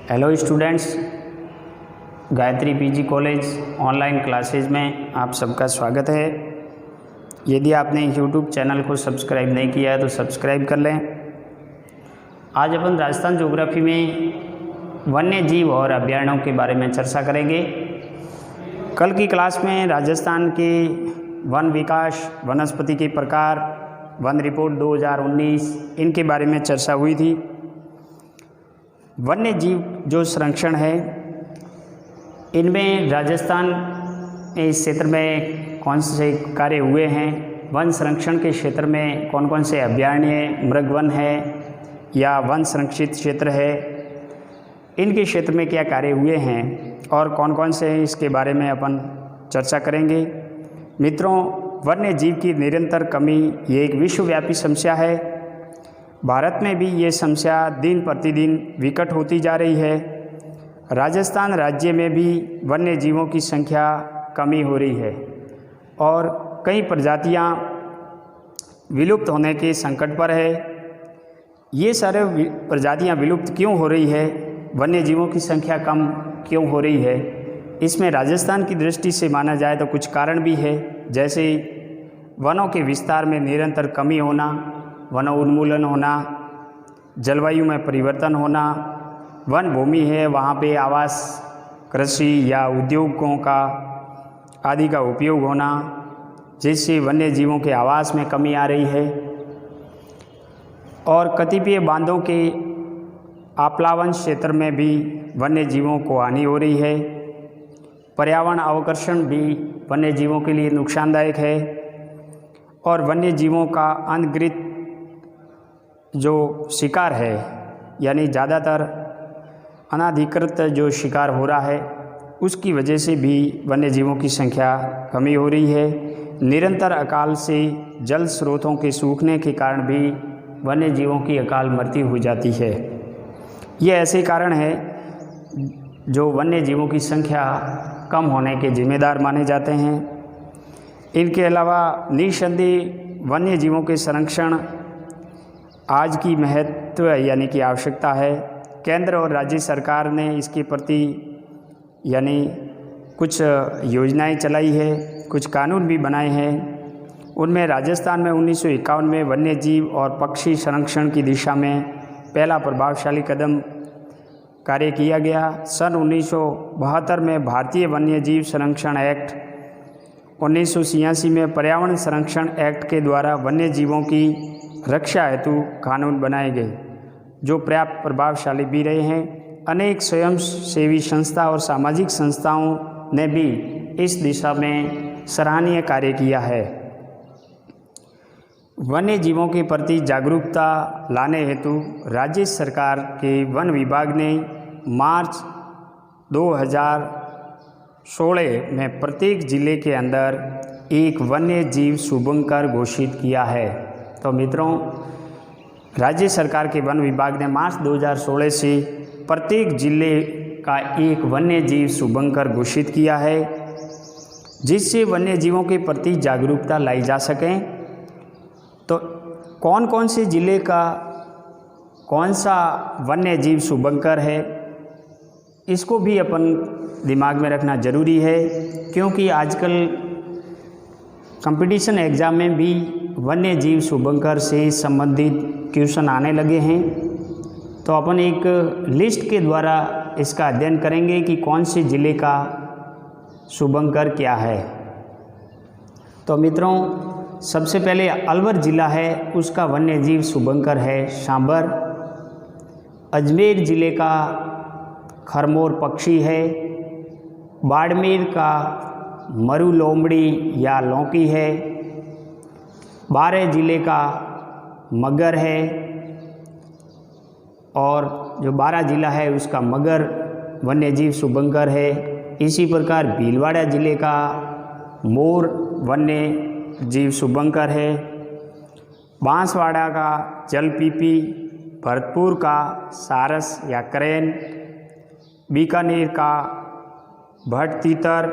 Hello students, Gayatri PG college online classes में आप सबका स्वागत है। यदि आपने यूट्यूब चैनल को सब्सक्राइब नहीं किया है तो सब्सक्राइब कर लें। आज अपन राजस्थान ज्योग्राफी में वन्य जीव और अभयारण्यों के बारे में चर्चा करेंगे। कल की क्लास में राजस्थान के वन विकास, वनस्पति के प्रकार, वन रिपोर्ट 2019 इनके बारे में चर्चा हुई थी। वन्य जीव जो संरक्षण है, इनमें राजस्थान इस क्षेत्र में कौन से कार्य हुए हैं, वन संरक्षण के क्षेत्र में कौन कौन से अभयारण्य, मृगवन है या वन संरक्षित क्षेत्र है, इनके क्षेत्र में क्या कार्य हुए हैं और कौन कौन से हैं, इसके बारे में अपन चर्चा करेंगे। मित्रों, वन्य जीव की निरंतर कमी ये एक विश्वव्यापी समस्या है। भारत में भी ये समस्या दिन प्रतिदिन विकट होती जा रही है। राजस्थान राज्य में भी वन्य जीवों की संख्या कमी हो रही है और कई प्रजातियां विलुप्त होने के संकट पर है। ये सारे प्रजातियां विलुप्त क्यों हो रही है, वन्य जीवों की संख्या कम क्यों हो रही है, इसमें राजस्थान की दृष्टि से माना जाए तो कुछ कारण भी है, जैसे वनों के विस्तार में निरंतर कमी होना, वन उन्मूलन होना, जलवायु में परिवर्तन होना, वन भूमि है वहाँ पे आवास, कृषि या उद्योगों का आदि का उपयोग होना, जिससे वन्य जीवों के आवास में कमी आ रही है। और कतिपय बांधों के आप्लावन क्षेत्र में भी वन्य जीवों को हानि हो रही है। पर्यावरण अवकर्षण भी वन्य जीवों के लिए नुकसानदायक है और वन्य जीवों का अनगिनत जो शिकार है, यानी ज़्यादातर अनाधिकृत जो शिकार हो रहा है, उसकी वजह से भी वन्य जीवों की संख्या कमी हो रही है। निरंतर अकाल से जल स्रोतों के सूखने के कारण भी वन्य जीवों की अकाल मृत्यु हो जाती है। ये ऐसे कारण हैं जो वन्य जीवों की संख्या कम होने के जिम्मेदार माने जाते हैं। इनके अलावा निस्संदेह वन्य जीवों के संरक्षण आज की महत्व यानी कि आवश्यकता है। केंद्र और राज्य सरकार ने इसके प्रति यानी कुछ योजनाएं चलाई है, कुछ कानून भी बनाए हैं। उनमें राजस्थान में 1951 में वन्य जीव और पक्षी संरक्षण की दिशा में पहला प्रभावशाली कदम कार्य किया गया। सन 1972 में भारतीय वन्य जीव संरक्षण एक्ट, 1986 में पर्यावरण संरक्षण एक्ट के द्वारा वन्य जीवों की रक्षा हेतु कानून बनाए गए, जो पर्याप्त प्रभावशाली भी रहे हैं। अनेक स्वयंसेवी संस्था और सामाजिक संस्थाओं ने भी इस दिशा में सराहनीय कार्य किया है। वन्य जीवों के प्रति जागरूकता लाने हेतु राज्य सरकार के वन विभाग ने मार्च 2016 में प्रत्येक जिले के अंदर एक वन्य जीव शुभंकर घोषित किया है। तो मित्रों, राज्य सरकार के वन विभाग ने मार्च 2016 से प्रत्येक जिले का एक वन्य जीव शुभंकर घोषित किया है, जिससे वन्य जीवों के प्रति जागरूकता लाई जा सके। तो कौन कौन से जिले का कौन सा वन्य जीव शुभंकर है, इसको भी अपन दिमाग में रखना ज़रूरी है, क्योंकि आजकल कंपटीशन एग्ज़ाम में भी वन्य जीव शुभंकर से संबंधित क्वेश्चन आने लगे हैं। तो अपन एक लिस्ट के द्वारा इसका अध्ययन करेंगे कि कौन से ज़िले का शुभंकर क्या है। तो मित्रों, सबसे पहले अलवर ज़िला है, उसका वन्य जीव शुभंकर है सांबर। अजमेर ज़िले का खरमोर पक्षी है। बाड़मेर का मरु लोमड़ी या लौकी है। बारे ज़िले का मगर है और जो बारा ज़िला है उसका मगर वन्य जीव शुभंकर है। इसी प्रकार भीलवाड़ा ज़िले का मोर वन्य जीव शुभंकर है। बांसवाड़ा का जलपीपी, भरतपुर का सारस या करेन, बीकानेर का भट तीतर,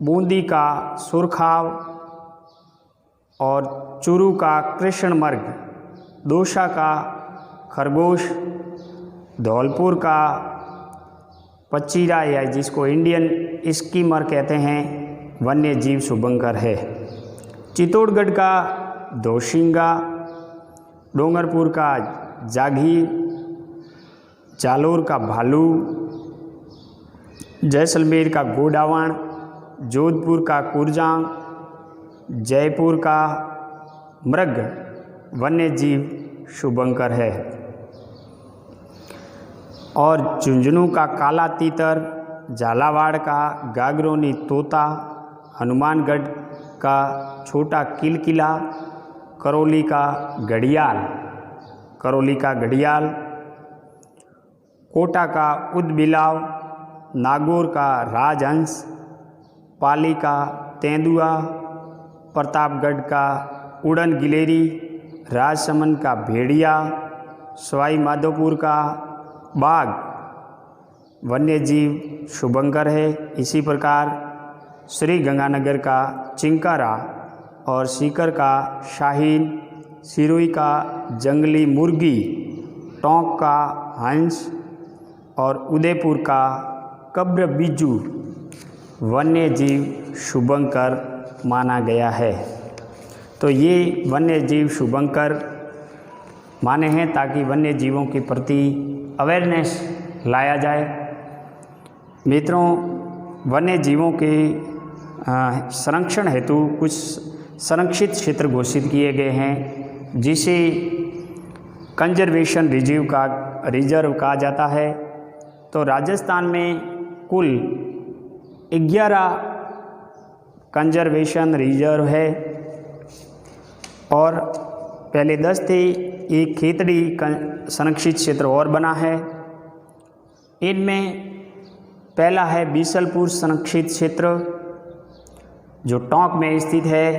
बूंदी का सुरखाव और चूरू का कृष्ण मर्ग, दौसा का खरगोश, धौलपुर का पचीरा या जिसको इंडियन स्कीमर कहते हैं वन्य जीव शुभंकर है। चित्तौड़गढ़ का दौशिंगा, डोंगरपुर का जागीर, जालोर का भालू, जैसलमेर का गोडावण, जोधपुर का कुरजांग, जयपुर का मृग वन्य जीव शुभंकर है। और झुंझुनू का काला तीतर, झालावाड़ का गागरोनी तोता, हनुमानगढ़ का छोटा किलकिला, करौली का घड़ियाल, कोटा का उदबिलाव, नागौर का राजहंस, पाली का तेंदुआ, प्रतापगढ़ का उड़न गिलेरी, राजसमंद का भेड़िया, सवाई माधोपुर का बाघ वन्य जीव शुभंकर है। इसी प्रकार श्री गंगानगर का चिंकारा और सीकर का शाहीन, सिरोही का जंगली मुर्गी, टोंक का हंस और उदयपुर का कब्र बिज्जू वन्य जीव शुभंकर माना गया है। तो ये वन्य जीव शुभंकर माने हैं ताकि वन्य जीवों के प्रति अवेयरनेस लाया जाए। मित्रों, वन्य जीवों के संरक्षण हेतु कुछ संरक्षित क्षेत्र घोषित किए गए हैं जिसे कंजर्वेशन रिजर्व कहा जाता है। तो राजस्थान में कुल 11 कंजर्वेशन रिजर्व है और पहले 10 थे। एक खेतड़ी संरक्षित क्षेत्र और बना है। इनमें पहला है बीसलपुर संरक्षित क्षेत्र जो टोंक में स्थित है,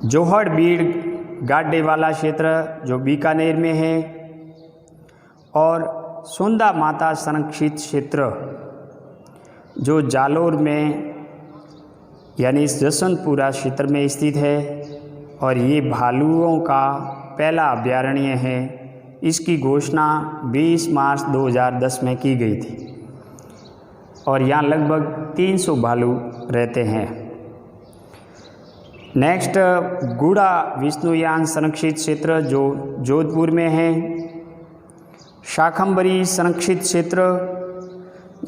जोहड़ बीड़ गाड्डे वाला क्षेत्र जो बीकानेर में है, और सुंदा माता संरक्षित क्षेत्र जो जालोर में यानी जसवंतपुरा क्षेत्र में स्थित है और ये भालुओं का पहला अभयारण्य है। इसकी घोषणा 20 मार्च 2010 में की गई थी और यहाँ लगभग 300 भालू रहते हैं। नेक्स्ट, गुड़ा विष्णुयान संरक्षित क्षेत्र जो जोधपुर में है, शाखंबरी संरक्षित क्षेत्र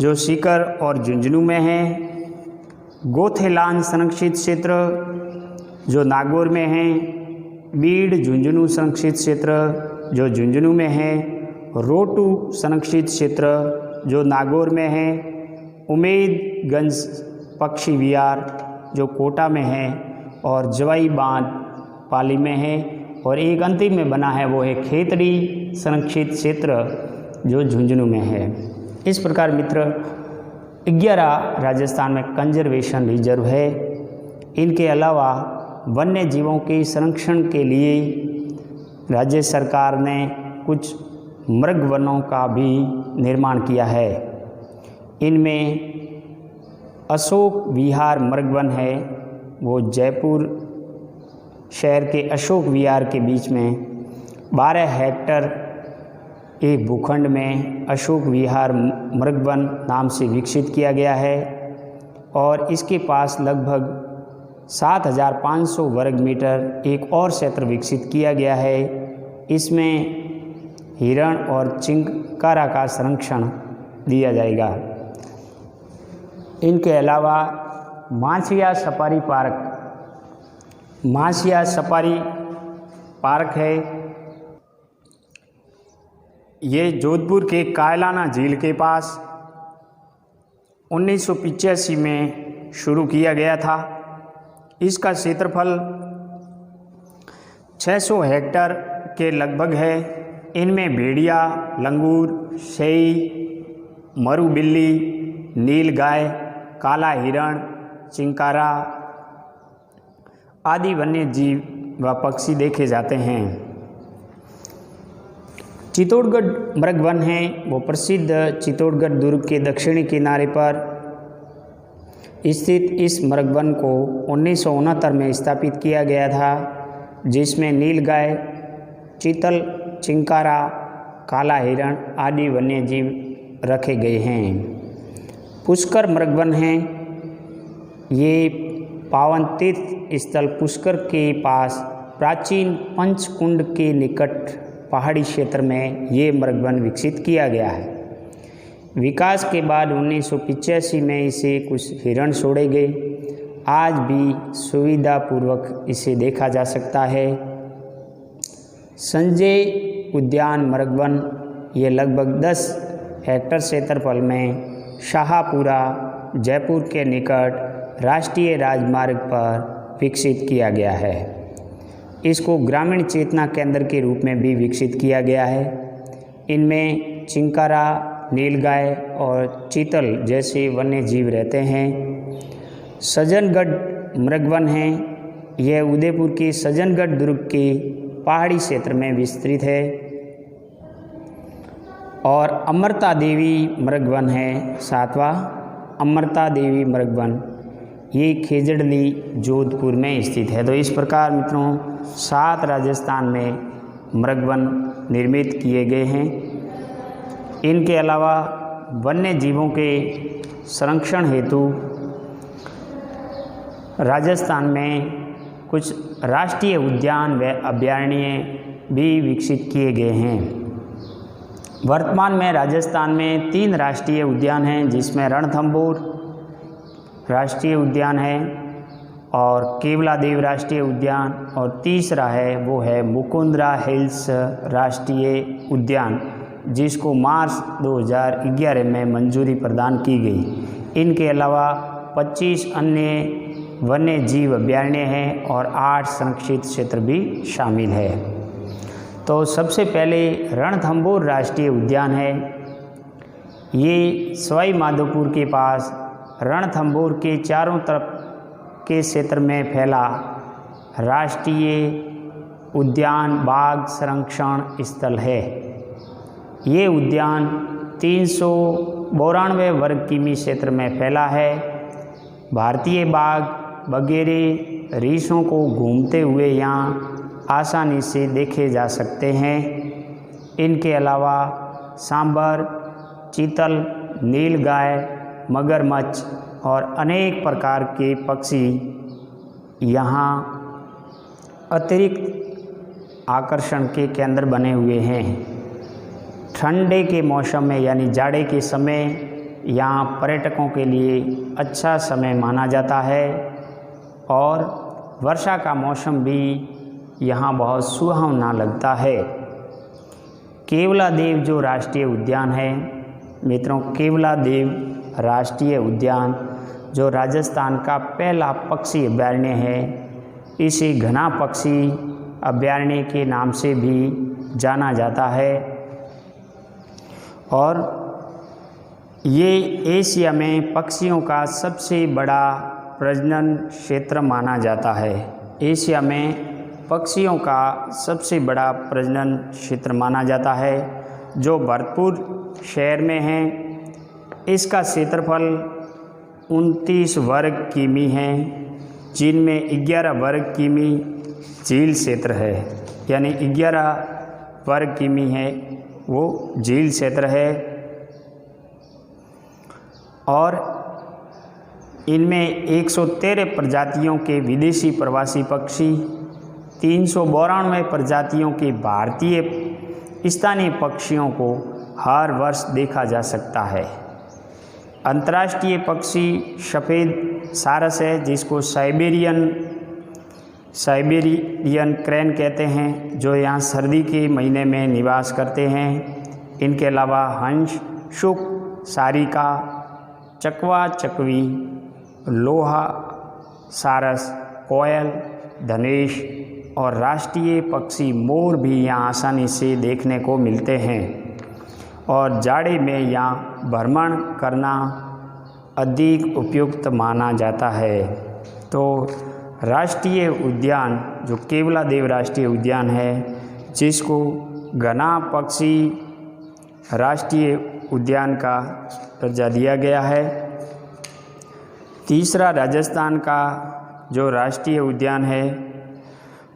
जो सीकर और झुंझुनू में है, गोथेलान संरक्षित क्षेत्र जो नागौर में है, बीड़ झुंझुनू संरक्षित क्षेत्र जो झुंझुनू में है, रोटू संरक्षित क्षेत्र जो नागौर में है, उमेदगंज पक्षी विहार जो कोटा में है और जवाई बांध पाली में है, और एक अंतिम में बना है वो है खेतड़ी संरक्षित क्षेत्र जो झुंझुनू में है। इस प्रकार मित्र 11 राजस्थान में कंजर्वेशन रिजर्व है। इनके अलावा वन्य जीवों के संरक्षण के लिए राज्य सरकार ने कुछ मृग वनों का भी निर्माण किया है। इनमें अशोक विहार मृग वन है, वो जयपुर शहर के अशोक विहार के बीच में 12 हेक्टेयर एक भूखंड में अशोक विहार मृग वन नाम से विकसित किया गया है और इसके पास लगभग 7,500 वर्ग मीटर एक और क्षेत्र विकसित किया गया है। इसमें हिरण और चिंकारा का संरक्षण दिया जाएगा। इनके अलावा मासिया सफारी पार्क है। ये जोधपुर के कायलाना झील के पास 1985 में शुरू किया गया था। इसका क्षेत्रफल 600 हेक्टेयर के लगभग है। इनमें भेड़िया, लंगूर, शेई, मरू बिल्ली, नील गाय, काला हिरण, चिंकारा आदि वन्य जीव व पक्षी देखे जाते हैं। चित्तौड़गढ़ मृग वन है, वो प्रसिद्ध चित्तौड़गढ़ दुर्ग के दक्षिणी किनारे पर स्थित इस मृग वन को 1969 में स्थापित किया गया था, जिसमें नीलगाय, चीतल, चिंकारा काला हिरण आदि वन्य जीव रखे गए हैं। पुष्कर मृगवन है, ये पावन तीर्थ स्थल पुष्कर के पास प्राचीन पंचकुंड के निकट पहाड़ी क्षेत्र में ये मृगवन विकसित किया गया है। विकास के बाद 1985 में इसे कुछ हिरण छोड़े गए। आज भी सुविधापूर्वक इसे देखा जा सकता है। संजय उद्यान मृगवन ये लगभग 10 हेक्टेयर क्षेत्रफल में शाहपुरा जयपुर के निकट राष्ट्रीय राजमार्ग पर विकसित किया गया है। इसको ग्रामीण चेतना केंद्र के रूप में भी विकसित किया गया है। इनमें चिंकारा, नीलगाय और चीतल जैसे वन्य जीव रहते हैं। सज्जनगढ़ मृगवन है, यह उदयपुर के सज्जनगढ़ दुर्ग के पहाड़ी क्षेत्र में विस्तृत है। और अमृता देवी मृगवन है 7वां, अमृता देवी मृगवन, ये खेजड़ली जोधपुर में स्थित है। तो इस प्रकार मित्रों 7 राजस्थान में मृगवन निर्मित किए गए हैं। इनके अलावा वन्य जीवों के संरक्षण हेतु राजस्थान में कुछ राष्ट्रीय उद्यान व अभयारण्य भी विकसित किए गए हैं। वर्तमान में राजस्थान में 3 राष्ट्रीय उद्यान हैं, जिसमें रणथंभौर राष्ट्रीय उद्यान है और केवलादेव राष्ट्रीय उद्यान, और तीसरा है वो है मुकुंदरा हिल्स राष्ट्रीय उद्यान, जिसको मार्च 2011 में मंजूरी प्रदान की गई। इनके अलावा 25 अन्य वन्य जीव अभयारण्य हैं और 8 संरक्षित क्षेत्र भी शामिल है। तो सबसे पहले रणथंभौर राष्ट्रीय उद्यान है। ये सवाई माधोपुर के पास रणथंभौर के चारों तरफ के क्षेत्र में फैला राष्ट्रीय उद्यान बाघ संरक्षण स्थल है। ये उद्यान 392 वर्ग किमी क्षेत्र में फैला है। भारतीय बाघ वगैरह रीछों को घूमते हुए यहाँ आसानी से देखे जा सकते हैं। इनके अलावा सांबर, चीतल, नीलगाय, मगरमच्छ और अनेक प्रकार के पक्षी यहाँ अतिरिक्त आकर्षण के केंद्र बने हुए हैं। ठंडे के मौसम में यानी जाड़े के समय यहाँ पर्यटकों के लिए अच्छा समय माना जाता है और वर्षा का मौसम भी यहाँ बहुत सुहावना लगता है। केवलादेव जो राष्ट्रीय उद्यान है मित्रों, केवलादेव राष्ट्रीय उद्यान जो राजस्थान का पहला पक्षी अभयारण्य है, इसे घना पक्षी अभयारण्य के नाम से भी जाना जाता है और ये एशिया में पक्षियों का सबसे बड़ा प्रजनन क्षेत्र माना जाता है। एशिया में पक्षियों का सबसे बड़ा प्रजनन क्षेत्र माना जाता है जो भरतपुर शहर में है। इसका क्षेत्रफल 29 वर्ग किमी है, जिनमें 11 वर्ग किमी झील क्षेत्र है, यानी 11 वर्ग किमी है वो झील क्षेत्र है। और इनमें 113 प्रजातियों के विदेशी प्रवासी पक्षी, 392 प्रजातियों के भारतीय स्थानीय पक्षियों को हर वर्ष देखा जा सकता है। अंतर्राष्ट्रीय पक्षी सफ़ेद सारस है, जिसको साइबेरियन क्रेन कहते हैं, जो यहाँ सर्दी के महीने में निवास करते हैं। इनके अलावा हंस, शुक, सारिका, चकवा चकवी, लोहा सारस, कोयल, धनेश और राष्ट्रीय पक्षी मोर भी यहाँ आसानी से देखने को मिलते हैं और जाड़े में यहाँ भ्रमण करना अधिक उपयुक्त माना जाता है। तो राष्ट्रीय उद्यान जो केवलादेव राष्ट्रीय उद्यान है, जिसको घना पक्षी राष्ट्रीय उद्यान का दर्जा दिया गया है। तीसरा राजस्थान का जो राष्ट्रीय उद्यान है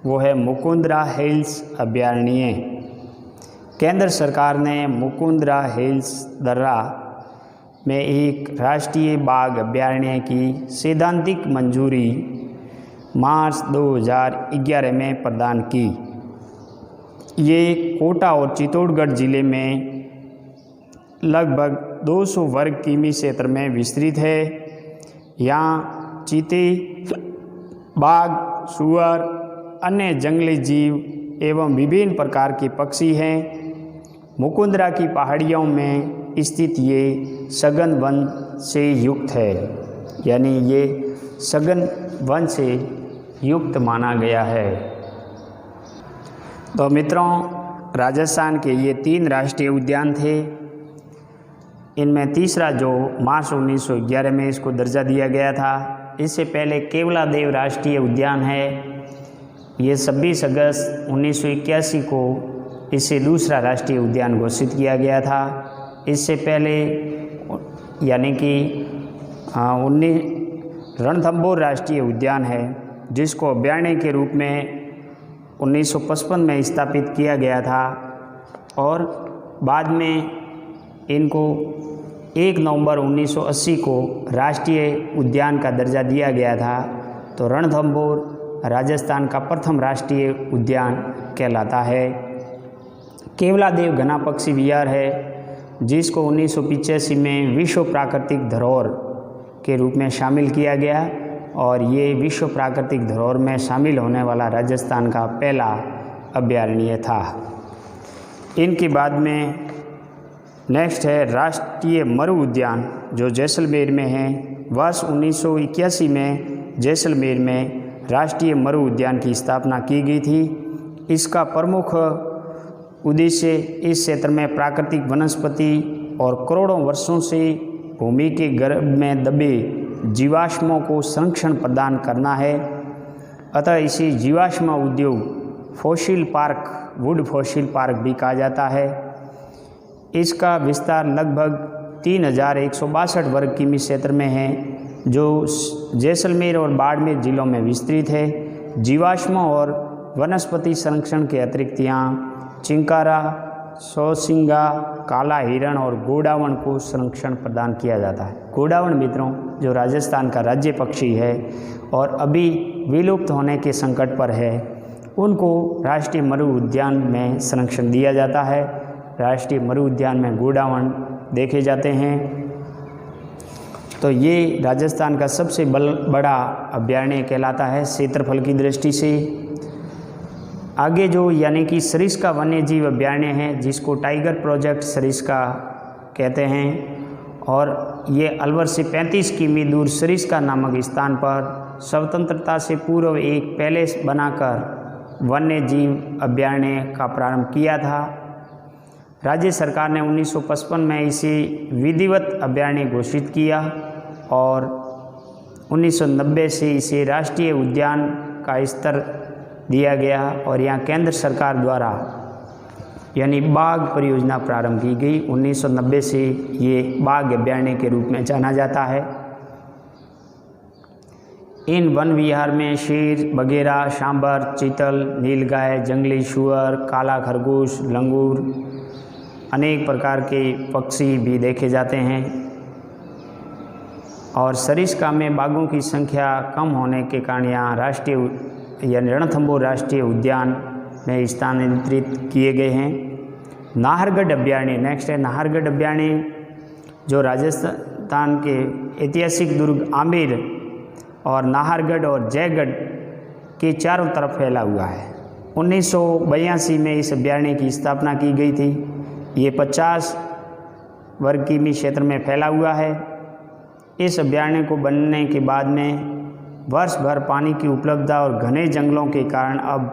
वो है मुकुंदरा हिल्स अभयारण्य। केंद्र सरकार ने मुकुंदरा हिल्स दर्रा में एक राष्ट्रीय बाघ अभयारण्य की सैद्धांतिक मंजूरी मार्च 2011 में प्रदान की। ये कोटा और चित्तौड़गढ़ जिले में लगभग 200 वर्ग किमी क्षेत्र में विस्तृत है। यहाँ चीते, बाघ, सूअर, अन्य जंगली जीव एवं विभिन्न प्रकार के पक्षी हैं। मुकुंदरा की पहाड़ियों में स्थित ये सघन वन से युक्त है, यानी ये सघन वन से युक्त माना गया है। तो मित्रों, राजस्थान के ये 3 राष्ट्रीय उद्यान थे। इनमें तीसरा जो मार्च 1911 में इसको दर्जा दिया गया था। इससे पहले केवलादेव राष्ट्रीय उद्यान है, ये 26 अगस्त 1981 को इसे दूसरा राष्ट्रीय उद्यान घोषित किया गया था। इससे पहले यानी कि 19 रणथंभौर राष्ट्रीय उद्यान है, जिसको अभयारण्य के रूप में 1955 में स्थापित किया गया था और बाद में इनको 1 नवंबर 1980 को राष्ट्रीय उद्यान का दर्जा दिया गया था। तो रणथंभौर राजस्थान का प्रथम राष्ट्रीय उद्यान कहलाता है। केवलादेव घना पक्षी विहार है, जिसको 1985 में विश्व प्राकृतिक धरोहर के रूप में शामिल किया गया और ये विश्व प्राकृतिक धरोहर में शामिल होने वाला राजस्थान का पहला अभयारण्य था। इनके बाद में नेक्स्ट है राष्ट्रीय मरु उद्यान, जो जैसलमेर में है। वर्ष 1981 में जैसलमेर में राष्ट्रीय मरु उद्यान की स्थापना की गई थी। इसका प्रमुख उद्देश्य इस क्षेत्र में प्राकृतिक वनस्पति और करोड़ों वर्षों से भूमि के गर्भ में दबे जीवाश्मों को संरक्षण प्रदान करना है। अतः इसे जीवाश्म उद्योग fossil park, would fossil park भी कहा जाता है। इसका विस्तार लगभग 3162 वर्ग किमी क्षेत्र में है, जो जैसलमेर और बाड़मेर जिलों में विस्तृत है। जीवाश्मों और वनस्पति संरक्षण के अतिरिक्त यहाँ चिंकारा, सौसिंगा, काला हिरण और गोडावण को संरक्षण प्रदान किया जाता है। गोडावण मित्रों जो राजस्थान का राज्य पक्षी है और अभी विलुप्त होने के संकट पर है, उनको राष्ट्रीय मरु उद्यान में संरक्षण दिया जाता है। राष्ट्रीय मरु उद्यान में गोडावण देखे जाते हैं। तो ये राजस्थान का सबसे बड़ा अभयारण्य कहलाता है क्षेत्रफल की दृष्टि से। आगे जो यानी कि सरिस्का वन्य जीव अभयारण्य है, जिसको टाइगर प्रोजेक्ट सरिस्का कहते हैं, और ये अलवर से 35 किमी दूर सरिस्का नामक स्थान पर स्वतंत्रता से पूर्व एक पैलेस बनाकर वन्य जीव अभयारण्य का प्रारंभ किया था। राज्य सरकार ने 1955 में इसे विधिवत अभयारण्य घोषित किया और 1990 से इसे राष्ट्रीय उद्यान का स्तर दिया गया और यहाँ केंद्र सरकार द्वारा यानी बाघ परियोजना प्रारंभ की गई। 1990 से ये बाघ अभयारण्य के रूप में जाना जाता है। इन वन विहार में शेर, बघेरा, सांबर, चीतल, नीलगाय, जंगली सूअर, काला खरगोश, लंगूर, अनेक प्रकार के पक्षी भी देखे जाते हैं। और सरिस्का में बाघों की संख्या कम होने के कारण यहाँ राष्ट्रीय यानी रणथंभौर राष्ट्रीय उद्यान में स्थानांतरित किए गए हैं। नाहरगढ़ अभयारण्य नेक्स्ट है। नाहरगढ़ अभयारण्य जो राजस्थान के ऐतिहासिक दुर्ग आमेर और नाहरगढ़ और जयगढ़ के चारों तरफ फैला हुआ है। 1982 में इस अभयारण्य की स्थापना की गई थी। ये 50 वर्ग किमी क्षेत्र में फैला हुआ है। इस अभयारण्य को बनने के बाद में वर्ष भर पानी की उपलब्धता और घने जंगलों के कारण अब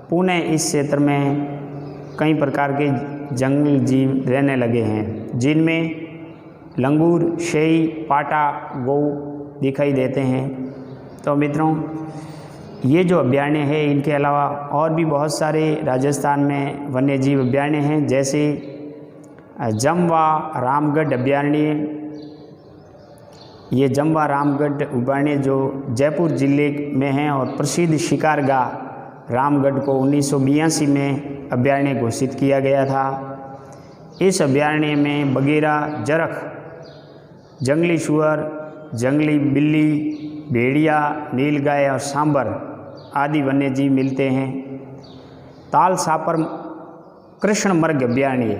पुणे इस क्षेत्र में कई प्रकार के जंगली जीव रहने लगे हैं, जिनमें लंगूर, शेई, पाटा, गौ दिखाई देते हैं। तो मित्रों, ये जो अभयारण्य है, इनके अलावा और भी बहुत सारे राजस्थान में वन्य जीव अभयारण्य हैं, जैसे जमवा रामगढ़ अभयारण्य। ये जमवा रामगढ़ अभयारण्य जो जयपुर जिले में है और प्रसिद्ध शिकारगाह रामगढ़ को 1982 में अभयारण्य घोषित किया गया था। इस अभयारण्य में बगेरा, जरख, जंगली सुअर, जंगली बिल्ली, भेड़िया, नीलगाय और सांबर आदि वन्यजीव मिलते हैं। ताल सापर कृष्ण मृग अभयारण्य,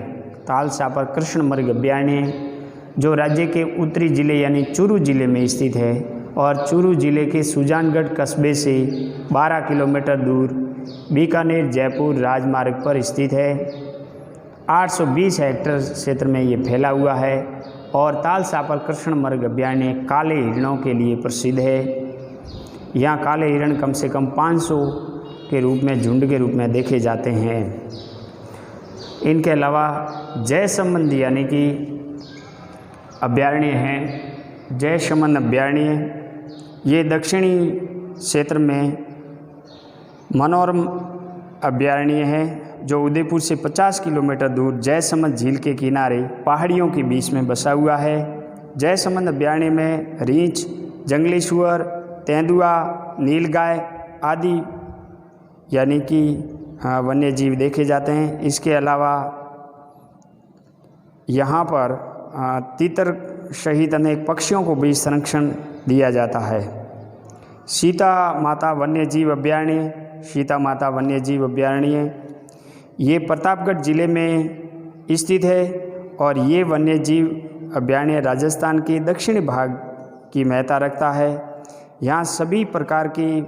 ताल सापर कृष्ण मृग अभयारण्य जो राज्य के उत्तरी जिले यानी चूरू जिले में स्थित है और चूरू जिले के सुजानगढ़ कस्बे से 12 किलोमीटर दूर बीकानेर जयपुर राजमार्ग पर स्थित है। 820 हेक्टेयर क्षेत्र में ये फैला हुआ है और ताल सापर कृष्ण मृग अभयारण्य काले हिरणों के लिए प्रसिद्ध है। यहाँ काले हिरण कम से कम 500 के रूप में झुंड के रूप में देखे जाते हैं। इनके अलावा जयसमंद यानी कि अभयारण्य हैं, जयसमंद अभयारण्य ये दक्षिणी क्षेत्र में मनोरम अभयारण्य है जो उदयपुर से 50 किलोमीटर दूर जयसमंद झील के किनारे पहाड़ियों के बीच में बसा हुआ है। जयसमंद अभयारण्य में रींछ, जंगली सुअर, तेंदुआ, नीलगाय आदि यानी कि वन्यजीव देखे जाते हैं। इसके अलावा यहाँ पर तीतर सहित अनेक पक्षियों को भी संरक्षण दिया जाता है। सीता माता वन्यजीव अभयारण्य, सीता माता वन्यजीव अभयारण्य ये प्रतापगढ़ जिले में स्थित है और ये वन्यजीव अभयारण्य राजस्थान के दक्षिणी भाग की महत्ता रखता है। यहाँ सभी प्रकार के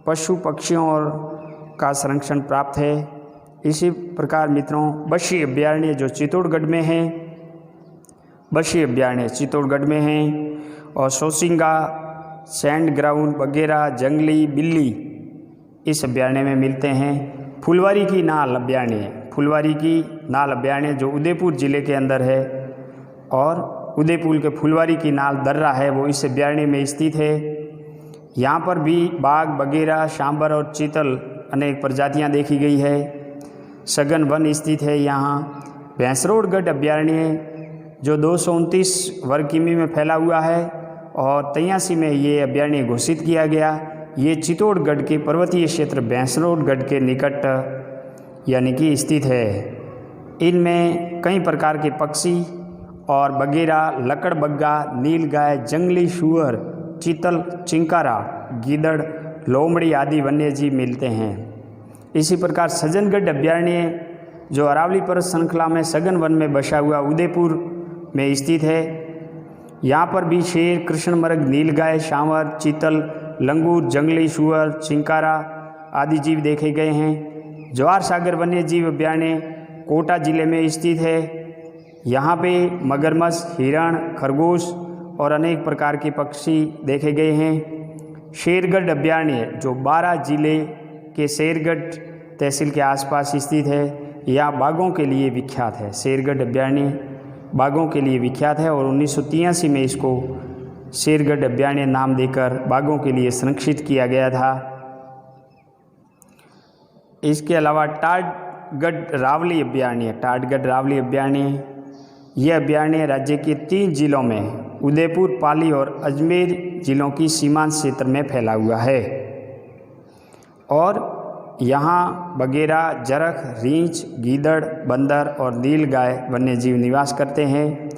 पशु पक्षियों और का संरक्षण प्राप्त है। इसी प्रकार मित्रों बशी अभयारण्य जो चित्तौड़गढ़ में है, बशी अभयारण्य चित्तौड़गढ़ में है और सोसिंगा, सैंड ग्राउंड वगैरह जंगली बिल्ली इस अभयारण्य में मिलते हैं। फुलवारी की नाल अभयारण्य, फुलवारी की नाल अभयारण्य जो उदयपुर ज़िले के अंदर है और उदयपुर के फुलवारी की नाल दर्रा है वो इस अभयारण्य में स्थित है। यहाँ पर भी बाघ, बगेरा, सांबर और चीतल अनेक प्रजातियाँ देखी गई है। सघन वन स्थित है यहाँ। भैंसरोडगढ़ अभयारण्य जो 229 वर्ग किमी में फैला हुआ है और 83 में ये अभयारण्य घोषित किया गया। ये चित्तौड़गढ़ के पर्वतीय क्षेत्र भैंसरोडगढ़ के निकट यानी कि स्थित है। इनमें कई प्रकार के पक्षी और बगेरा, लकड़बग्गा, नीलगाय, जंगली सुअर, चीतल, चिंकारा, गीदड़, लोमड़ी आदि वन्यजीव मिलते हैं। इसी प्रकार सज्जनगढ़ अभयारण्य जो अरावली पर्वत श्रृंखला में सघन वन में बसा हुआ उदयपुर में स्थित है। यहाँ पर भी शेर, कृष्ण मृग, नीलगाय, सांवर, चीतल, लंगूर, जंगली सुअर, चिंकारा आदि जीव देखे गए हैं। जवाहर सागर वन्यजीव अभयारण्य कोटा जिले में स्थित है। यहाँ पे मगरमच्छ, हिरण, खरगोश और अनेक प्रकार के पक्षी देखे गए हैं। शेरगढ़ अभयारण्य जो 12 जिले के शेरगढ़ तहसील के आसपास स्थित है, यह बाघों के लिए विख्यात है। शेरगढ़ अभयारण्य बाघों के लिए विख्यात है और 1983 में इसको शेरगढ़ अभयारण्य नाम देकर बाघों के लिए संरक्षित किया गया था। इसके अलावा टाटगढ़ रावली अभयारण्य, टाटगढ़ रावली अभयारण्य यह अभयारण्य राज्य के 3 जिलों में उदयपुर, पाली और अजमेर जिलों की सीमांत क्षेत्र में फैला हुआ है और यहाँ बगेरा, जरख, रींछ, गीदड़, बंदर और नीलगाय वन्यजीव निवास करते हैं।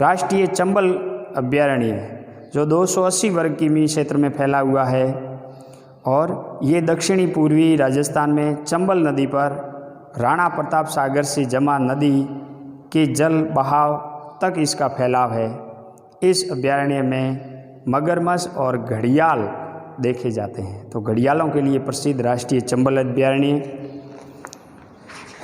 राष्ट्रीय चंबल अभयारण्य जो 280 वर्ग किमी क्षेत्र में फैला हुआ है और ये दक्षिणी पूर्वी राजस्थान में चंबल नदी पर राणा प्रताप सागर से जमा नदी के जल बहाव तक इसका फैलाव है। इस अभयारण्य में मगरमच्छ और घड़ियाल देखे जाते हैं। तो घड़ियालों के लिए प्रसिद्ध राष्ट्रीय चंबल अभयारण्य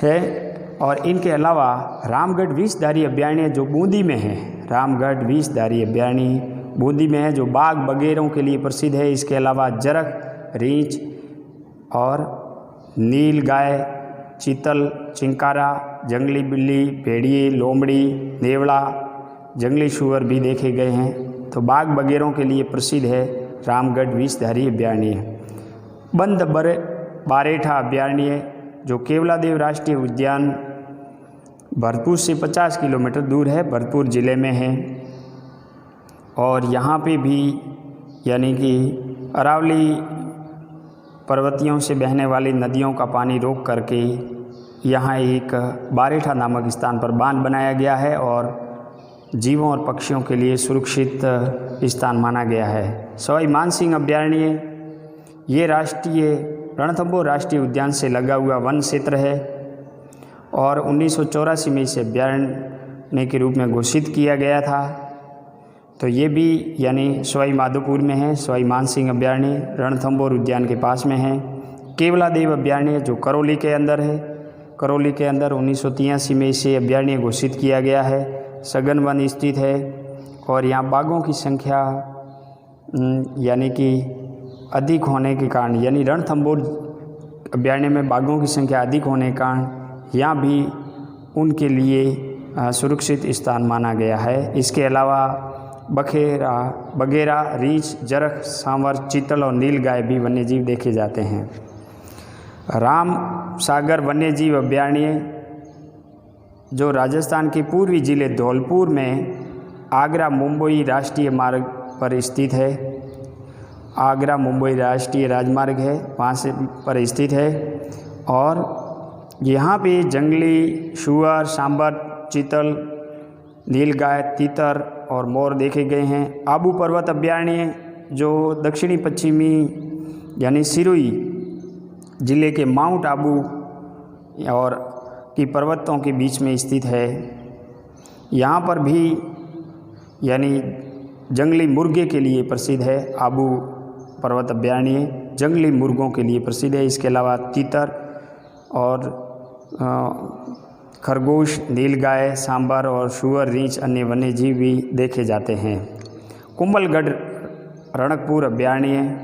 है। और इनके अलावा रामगढ़ विषधारी अभयारण्य जो बूंदी में है, रामगढ़ विषधारी अभयारण्य बूंदी में है जो बाघ बगेरों के लिए प्रसिद्ध है। इसके अलावा जरख, रींछ और नीलगाय, चीतल, चिंकारा, जंगली बिल्ली, भेड़िए, लोमड़ी, नेवला, जंगली सुअर भी देखे गए हैं। तो बाघ बगेरों के लिए प्रसिद्ध है रामगढ़ विषधारी अभयारण्य। बंद बारेठा अभयारण्य जो केवलादेव राष्ट्रीय उद्यान भरतपुर से 50 किलोमीटर दूर है, भरतपुर ज़िले में है और यहाँ पे भी यानी कि अरावली पर्वतियों से बहने वाली नदियों का पानी रोक करके यहाँ एक बारेठा नामक स्थान पर बांध बनाया गया है और जीवों और पक्षियों के लिए सुरक्षित स्थान माना गया है। सवाई मानसिंह अभयारण्य ये राष्ट्रीय रणथंभौर राष्ट्रीय उद्यान से लगा हुआ वन क्षेत्र है और 1984 में इसे अभयारण्य के रूप में घोषित किया गया था। तो ये भी यानी सवाई माधोपुर में है। सवाई मानसिंह अभयारण्य रणथंभौर उद्यान के पास में है। केवलादेव अभयारण्य जो करौली के अंदर है, करौली के अंदर 1983 में इसे अभयारण्य घोषित किया गया है। सघन वन स्थित है और यहाँ बाघों की संख्या यानी कि अधिक होने के कारण, यानी रणथंभौर अभयारण्य में बाघों की संख्या अधिक होने के कारण यहाँ भी उनके लिए सुरक्षित स्थान माना गया है। इसके अलावा बघेरा, रीछ, जरख, सांवर, चीतल और नीलगाय भी वन्यजीव देखे जाते हैं। राम सागर वन्यजीव अभयारण्य जो राजस्थान के पूर्वी जिले धौलपुर में आगरा मुंबई राष्ट्रीय मार्ग पर स्थित है। आगरा मुंबई राष्ट्रीय राजमार्ग है, वहाँ से पर स्थित है और यहाँ पे जंगली सूअर, सांबर, चीतल, नीलगाय, तीतर और मोर देखे गए हैं। आबू पर्वत अभयारण्य जो दक्षिणी पश्चिमी यानी सिरोही जिले के माउंट आबू और की पर्वतों के बीच में स्थित है। यहाँ पर भी यानी जंगली मुर्गे के लिए प्रसिद्ध है। आबू पर्वत अभयारण्य जंगली मुर्गों के लिए प्रसिद्ध है। इसके अलावा तीतर और खरगोश, नीलगाय, सांबर और सूअर, रीछ अन्य वन्यजीव भी देखे जाते हैं। कुंभलगढ़ रणकपुर अभयारण्य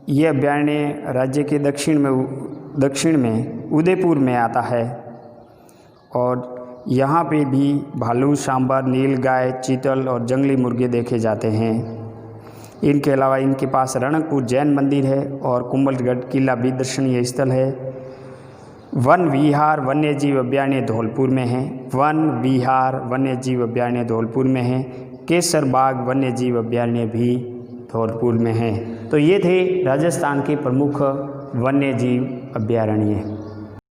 ये अभयारण्य राज्य के दक्षिण में उदयपुर में आता है और यहाँ पे भी भालू, सांबर, नीलगाय, चीतल और जंगली मुर्गे देखे जाते हैं। इनके अलावा इनके पास रणकपुर जैन मंदिर है और कुंभलगढ़ किला भी दर्शनीय स्थल है। वन विहार वन्यजीव अभयारण्य धौलपुर में है। वन विहार वन्यजीव अभयारण्य धौलपुर में है। केसर बाग वन्यजीव अभयारण्य भी धौलपुर में है। तो ये थे राजस्थान के प्रमुख वन्यजीव अभयारण्य।